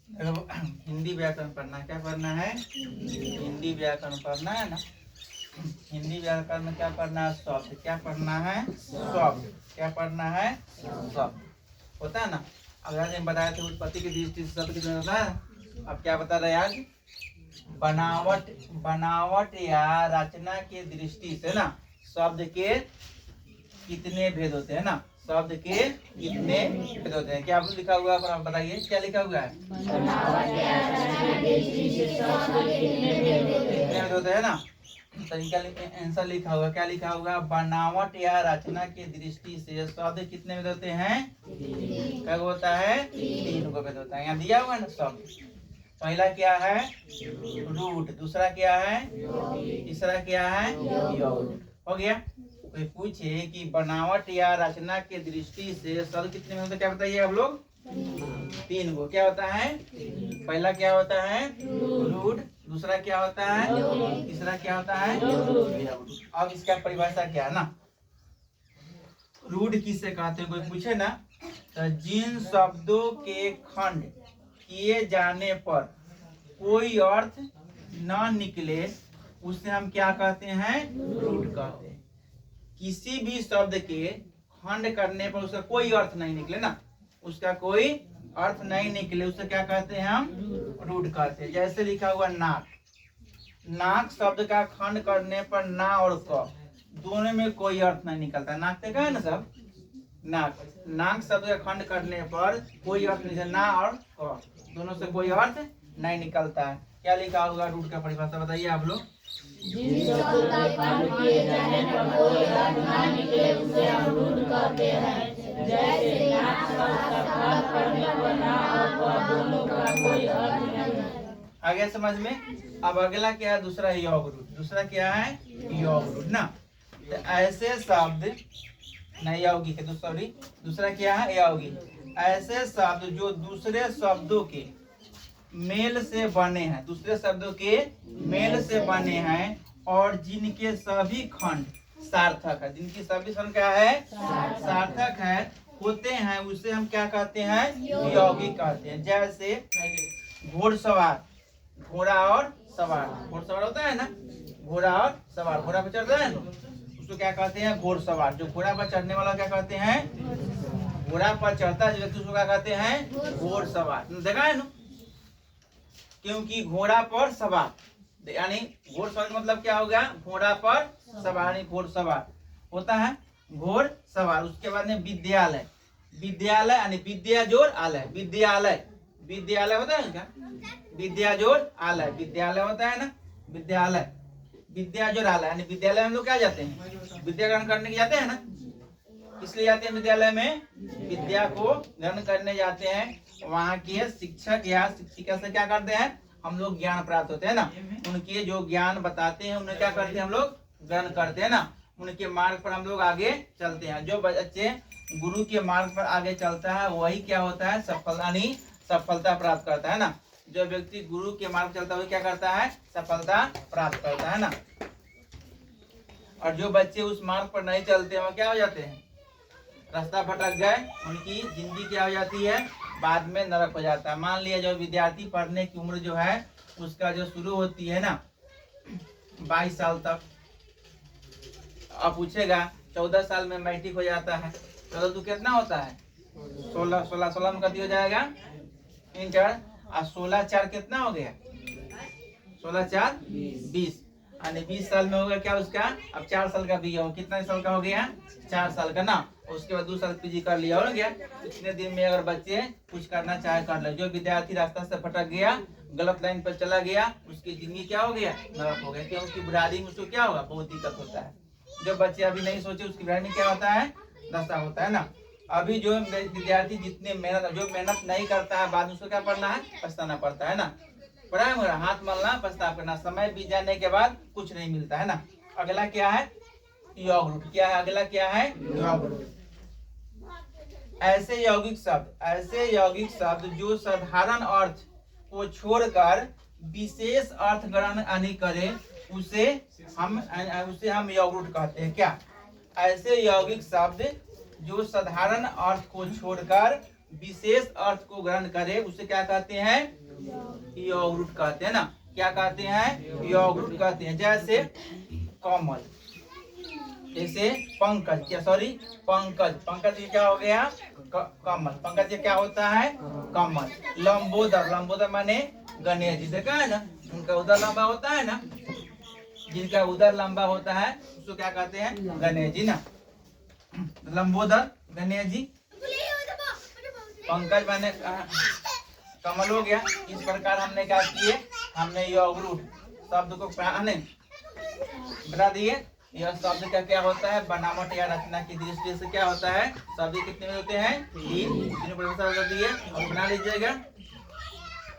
हिंदी व्याकरण पढ़ना, क्या पढ़ना है? हिंदी व्याकरण पढ़ना है ना। हिंदी व्याकरण में क्या पढ़ना है? शब्द। क्या पढ़ना है? शब्द। क्या पढ़ना है? शब्द। होता है ना। अब आज हम बताए थे उत्पत्ति की दृष्टि से शब्द कितने होता है। अब क्या बता रहे हैं आज? बनावट, बनावट या रचना की दृष्टि से ना शब्द के कितने भेद होते हैं ना। शब्द के कितने भेद होते हैं? क्या लिखा हुआ है? आप बताइए क्या लिखा हुआ है? कितने भेद होते हैं ना। तो इनका आंसर लिखा हुआ, क्या लिखा हुआ? बनावट या रचना की दृष्टि से शब्द कितने भेद होते हैं? क्या होता है? 3 को भेद होता है। यहाँ दिया हुआ है ना शब्द। पहला क्या है? रूट। दूसरा क्या है? तीसरा क्या है? यौगिक। हो गया। कोई पूछे कि बनावट या रचना की दृष्टि से शब्द कितने में होते हैं, क्या बताइए आप लोग? 3 को। क्या होता है? पहला क्या होता है? रूट। दूसरा क्या होता है? तीसरा क्या होता है? यौगिक। अब इसका परिभाषा क्या है ना। रूट किससे कहते हैं? कोई पूछे ना तो जिन शब्दों के खंड किए जाने पर कोई अर्थ न निकले उसे हम क्या कहते हैं? रूट कहते हैं। किसी भी शब्द के खंड करने पर उसका कोई अर्थ नहीं निकले ना, उसका कोई अर्थ नहीं निकले उसे क्या कहते हैं? हम रूट कहते हैं। जैसे लिखा हुआ नाक। नाक शब्द का खंड करने पर ना और क दोनों में कोई अर्थ नहीं निकलता। नाक देखा है ना सब। नाक, नाक शब्द का खंड करने पर कोई अर्थ नहीं, ना और क दोनों से कोई अर्थ नहीं निकलता है। क्या लिखा होगा रूट का परिभाषा बताइए आप लोग। जिस शब्द का खंड किए जाने पर कोई अर्थ ना निकले उसे हम रूट कहते हैं। जैसे नाक शब्द का खंड करने पर ना और क दोनों का कोई अर्थ नहीं है। आगे समझ में। अब अगला क्या है? दूसरा योग रूट। दूसरा क्या है? योग रूट ना। तो ऐसे शब्द नहीं यौगिक है, सॉरी, दूसरा क्या है? यौगिक। ऐसे शब्द जो दूसरे शब्दों के मेल से बने हैं, दूसरे शब्दों के मेल से बने हैं और जिनके सभी खंड सार्थक है, जिनकी सभी खंड क्या है? सार्थक है होते हैं, उसे हम क्या कहते हैं? यौगिक कहते हैं। जैसे घोड़सवार, घोड़ा और सवार। घोड़सवार होता है ना, घोड़ा और सवार, घोड़ा पे चढ़ता है ना, उसको क्या कहते हैं? घोड़सवार। जो घोड़ा पर चढ़ने वाला क्या कहते हैं? घोड़ा पर चढ़ता है जो व्यक्ति उसको क्या कहते हैं? घोड़सवार। देखा है ना। क्योंकि घोड़ा पर सवार, यानी घोड़सवार मतलब क्या हो गया? घोड़ा पर सवार, घोड़सवार होता है घोड़सवार। उसके बाद में विद्यालय, विद्यालय यानी विद्या जोड़ आलय, विद्यालय, विद्यालय होता है क्या? विद्या जोड़ आलय, विद्यालय होता है ना, विद्यालय, विद्या जोड़ आलय यानी विद्यालय में लोग क्या जाते हैं? विद्या ग्रहण करने के जाते हैं ना। इसलिए जाते हैं विद्यालय में? विद्या को ग्रहण करने जाते हैं। वहाँ के शिक्षक या शिक्षिका से क्या करते हैं? हम लोग ज्ञान प्राप्त होते हैं ना। उनके जो ज्ञान बताते हैं उन्हें क्या करते हैं? हम लोग ग्रहण करते हैं ना। उनके मार्ग पर हम लोग आगे चलते हैं। जो बच्चे गुरु के मार्ग पर आगे चलता है वही क्या होता है? सफलता प्राप्त करता है ना। जो व्यक्ति गुरु के मार्ग चलता है वही क्या करता है? सफलता प्राप्त करता है ना। और जो बच्चे उस मार्ग पर नहीं चलते वो क्या हो जाते हैं? रास्ता भटक गए, उनकी जिंदगी क्या हो जाती है? बाद में नरक हो जाता है। मान लिया जो विद्यार्थी पढ़ने की उम्र जो है उसका जो शुरू होती है ना 22 साल तक। अब पूछेगा 14 साल में मैट्रिक हो जाता है, 14 तो कितना होता है? 16 में कभी हो जाएगा इंटर। और 16 4 कितना हो गया? 16 4 20 यानी 20 साल में हो गया क्या उसका? अब 4 साल का भी हो, कितना साल का हो गया? 4 साल का ना। उसके बाद 2 साल पीजी कर लिया, हो गया। इतने दिन में अगर बच्चे कुछ करना चाहे कर ले। जो विद्यार्थी रास्ता से भटक गया, गलत लाइन पर चला गया, उसकी जिंदगी क्या हो गया? नरक हो गया। क्योंकि बुढ़ारी में उसको क्या होगा? बहुत दिक्कत होता है। जो बच्चे अभी नहीं सोचे उसकी बुढ़ारी में क्या होता है? दशा होता है ना। अभी जो विद्यार्थी जितने मेहनत नहीं करता है बाद में उसको क्या पढ़ना है? पछताना पड़ता है ना। पढ़ा है मेरा हाथ मलना पछतावा करना, समय बीत जाने के बाद कुछ नहीं मिलता है ना। अगला क्या है? योग रूट। क्या है अगला? क्या है? योग रूट। ऐसे यौगिक शब्द जो साधारण अर्थ को छोड़कर विशेष अर्थ ग्रहण करे उसे हम योग रूट कहते हैं। क्या? ऐसे यौगिक शब्द जो साधारण अर्थ को छोड़कर विशेष अर्थ को ग्रहण करे उसे क्या कहते हैं? यौगिक कहते हैं ना। क्या कहते हैं? यौगिक कहते हैं। जैसे कमल, जैसे पंकज, क्या सॉरी पंकज, पंकज ये क्या हो गया? कमल। पंकज ये क्या होता है? कमल। लंबोदर, लंबोदर माने गणेश जी, देखा है ना, उनका उदर लंबा होता है ना, जिनका उदर लंबा होता है उसको क्या कहते हैं? गणेश जी ना। लंबोदर गणेश जी, पंकज माने कमल हो गया। इस प्रकार हमने क्या किए? हमने यौगिक शब्द को बता दिए। यह शब्द का क्या होता है? बनावट या रचना की दृष्टि से क्या होता है? शब्द कितने में होते हैं? तीन। बता दिए और बना लीजिएगा।